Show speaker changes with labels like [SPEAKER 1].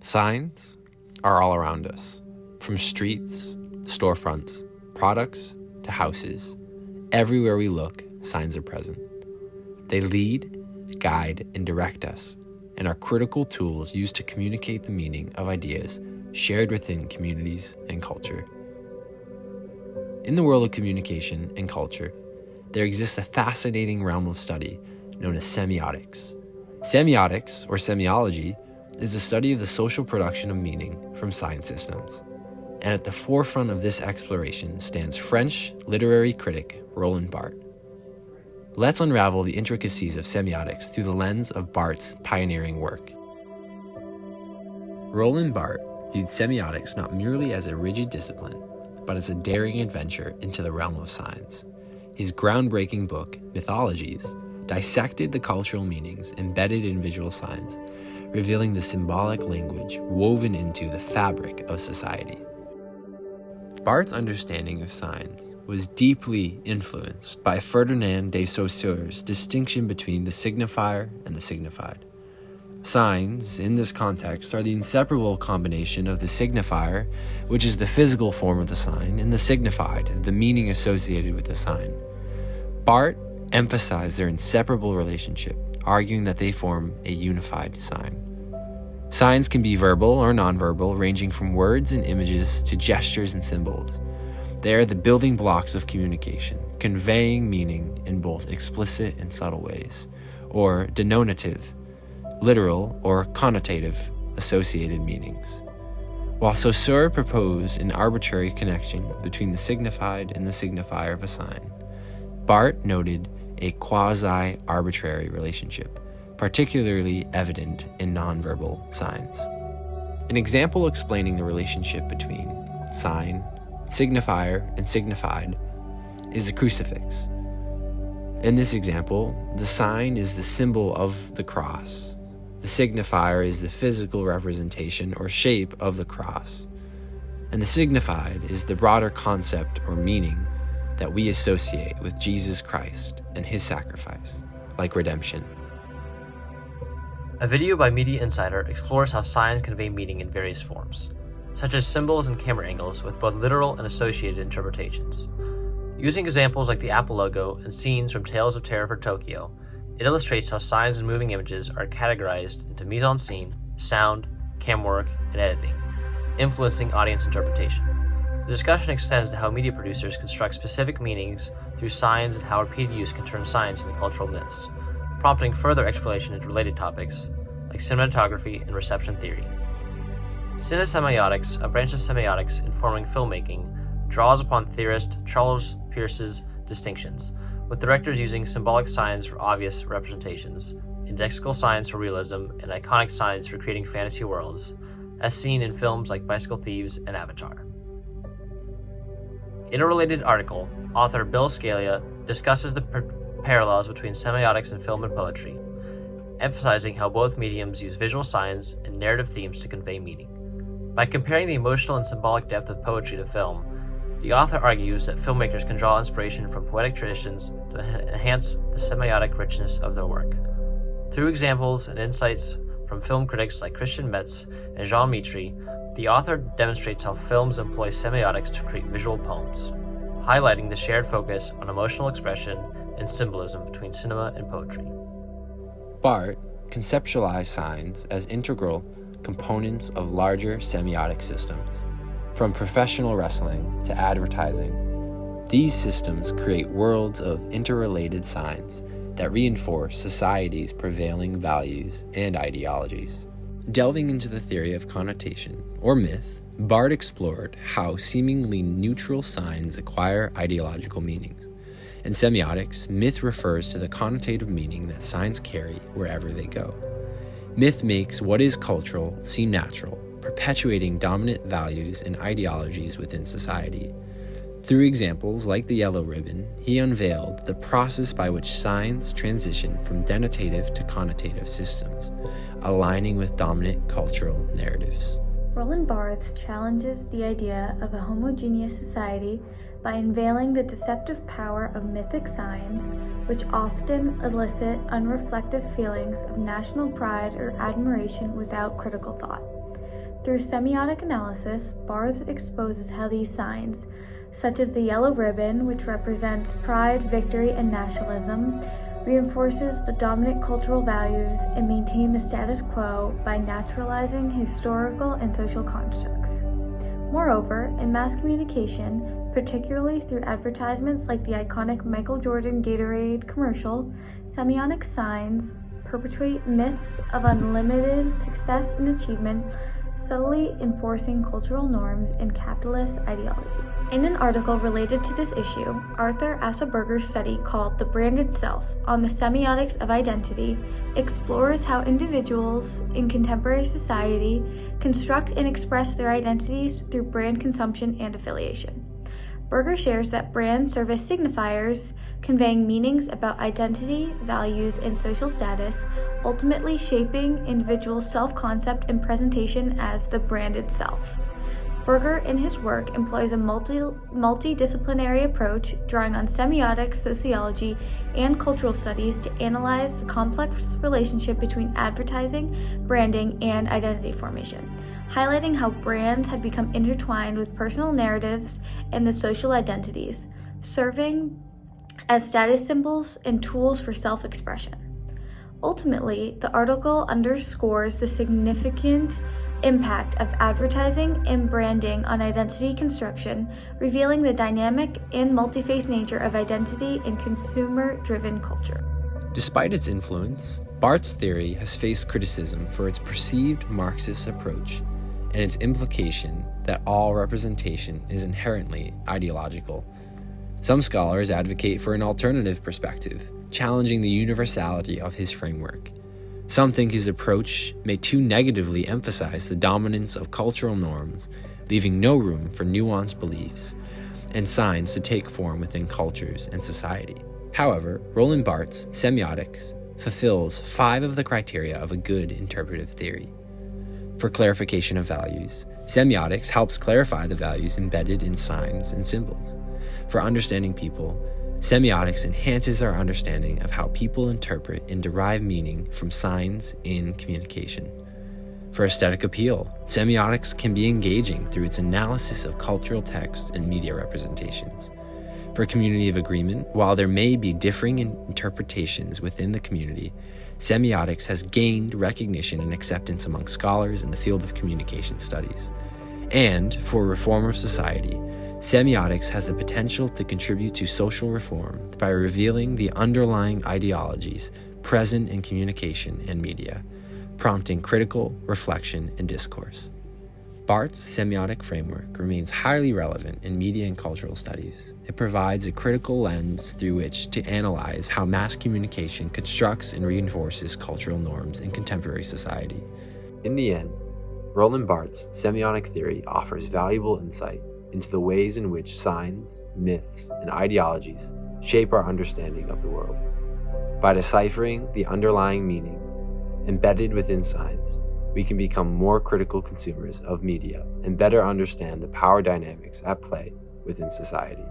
[SPEAKER 1] Signs are all around us, from streets, storefronts, products, to houses. Everywhere we look, signs are present. They lead, guide, and direct us, and are critical tools used to communicate the meaning of ideas shared within communities and culture. In the world of communication and culture, there exists a fascinating realm of study known as semiotics. Semiotics, or semiology, is the study of the social production of meaning from sign systems. And at the forefront of this exploration stands French literary critic Roland Barthes. Let's unravel the intricacies of semiotics through the lens of Barthes' pioneering work. Roland Barthes viewed semiotics not merely as a rigid discipline, but as a daring adventure into the realm of signs. His groundbreaking book, Mythologies, dissected the cultural meanings embedded in visual signs, revealing the symbolic language woven into the fabric of society. Barthes' understanding of signs was deeply influenced by Ferdinand de Saussure's distinction between the signifier and the signified. Signs, in this context, are the inseparable combination of the signifier, which is the physical form of the sign, and the signified, the meaning associated with the sign. Barthes emphasized their inseparable relationship, arguing that they form a unified sign. Signs can be verbal or nonverbal, ranging from words and images to gestures and symbols. They are the building blocks of communication, conveying meaning in both explicit and subtle ways, or denotative, literal or connotative associated meanings. While Saussure proposed an arbitrary connection between the signified and the signifier of a sign, Barthes noted a quasi-arbitrary relationship, particularly evident in nonverbal signs. An example explaining the relationship between sign, signifier, and signified is the crucifix. In this example, the sign is the symbol of the cross. The signifier is the physical representation or shape of the cross. And the signified is the broader concept or meaning that we associate with Jesus Christ and his sacrifice, like redemption.
[SPEAKER 2] A video by Media Insider explores how signs convey meaning in various forms, such as symbols and camera angles with both literal and associated interpretations. Using examples like the Apple logo and scenes from Tales of Terror for Tokyo, it illustrates how signs and moving images are categorized into mise-en-scene, sound, camera work, and editing, influencing audience interpretation. The discussion extends to how media producers construct specific meanings through signs and how repeated use can turn signs into cultural myths, prompting further exploration into related topics like cinematography and reception theory. Cinesemiotics, a branch of semiotics informing filmmaking, draws upon theorist Charles Peirce's distinctions, with directors using symbolic signs for obvious representations, indexical signs for realism, and iconic signs for creating fantasy worlds, as seen in films like Bicycle Thieves and Avatar. In a related article, author Bill Scalia discusses the parallels between semiotics and film and poetry, emphasizing how both mediums use visual signs and narrative themes to convey meaning. By comparing the emotional and symbolic depth of poetry to film, the author argues that filmmakers can draw inspiration from poetic traditions to enhance the semiotic richness of their work. Through examples and insights from film critics like Christian Metz and Jean Mitry, the author demonstrates how films employ semiotics to create visual poems, highlighting the shared focus on emotional expression and symbolism between cinema and poetry.
[SPEAKER 1] Barthes conceptualized signs as integral components of larger semiotic systems. From professional wrestling to advertising, these systems create worlds of interrelated signs that reinforce society's prevailing values and ideologies. Delving into the theory of connotation, or myth, Barthes explored how seemingly neutral signs acquire ideological meanings. In semiotics, myth refers to the connotative meaning that signs carry wherever they go. Myth makes what is cultural seem natural, perpetuating dominant values and ideologies within society. Through examples like the yellow ribbon, he unveiled the process by which signs transition from denotative to connotative systems, aligning with dominant cultural narratives.
[SPEAKER 3] Roland Barthes challenges the idea of a homogeneous society by unveiling the deceptive power of mythic signs, which often elicit unreflective feelings of national pride or admiration without critical thought. Through semiotic analysis, Barth exposes how these signs, such as the yellow ribbon, which represents pride, victory, and nationalism, reinforces the dominant cultural values and maintain the status quo by naturalizing historical and social constructs. Moreover, in mass communication, particularly through advertisements like the iconic Michael Jordan Gatorade commercial, semiotic signs perpetuate myths of unlimited success and achievement, subtly enforcing cultural norms and capitalist ideologies. In an article related to this issue, Arthur Asseberger's study called The Branded Self on the Semiotics of Identity explores how individuals in contemporary society construct and express their identities through brand consumption and affiliation. Berger shares that brands serve as signifiers, conveying meanings about identity, values, and social status, ultimately shaping individuals' self-concept and presentation as the branded self. Berger, in his work, employs a multidisciplinary approach, drawing on semiotics, sociology, and cultural studies to analyze the complex relationship between advertising, branding, and identity formation, highlighting how brands have become intertwined with personal narratives and the social identities, serving as status symbols and tools for self-expression. Ultimately, the article underscores the significant impact of advertising and branding on identity construction, revealing the dynamic and multi-phase nature of identity in consumer-driven culture.
[SPEAKER 1] Despite its influence, Barth's theory has faced criticism for its perceived Marxist approach and its implication that all representation is inherently ideological. Some scholars advocate for an alternative perspective, challenging the universality of his framework. Some think his approach may too negatively emphasize the dominance of cultural norms, leaving no room for nuanced beliefs and signs to take form within cultures and society. However, Roland Barthes' semiotics fulfills 5 of the criteria of a good interpretive theory. For clarification of values, semiotics helps clarify the values embedded in signs and symbols. For understanding people, semiotics enhances our understanding of how people interpret and derive meaning from signs in communication. For aesthetic appeal, semiotics can be engaging through its analysis of cultural text and media representations. For community of agreement, while there may be differing interpretations within the community, semiotics has gained recognition and acceptance among scholars in the field of communication studies. And for reform of society, semiotics has the potential to contribute to social reform by revealing the underlying ideologies present in communication and media, prompting critical reflection and discourse. Barth's semiotic framework remains highly relevant in media and cultural studies. It provides a critical lens through which to analyze how mass communication constructs and reinforces cultural norms in contemporary society. In the end, Roland Barthes' semiotic theory offers valuable insight into the ways in which signs, myths, and ideologies shape our understanding of the world. By deciphering the underlying meaning embedded within signs, we can become more critical consumers of media and better understand the power dynamics at play within society.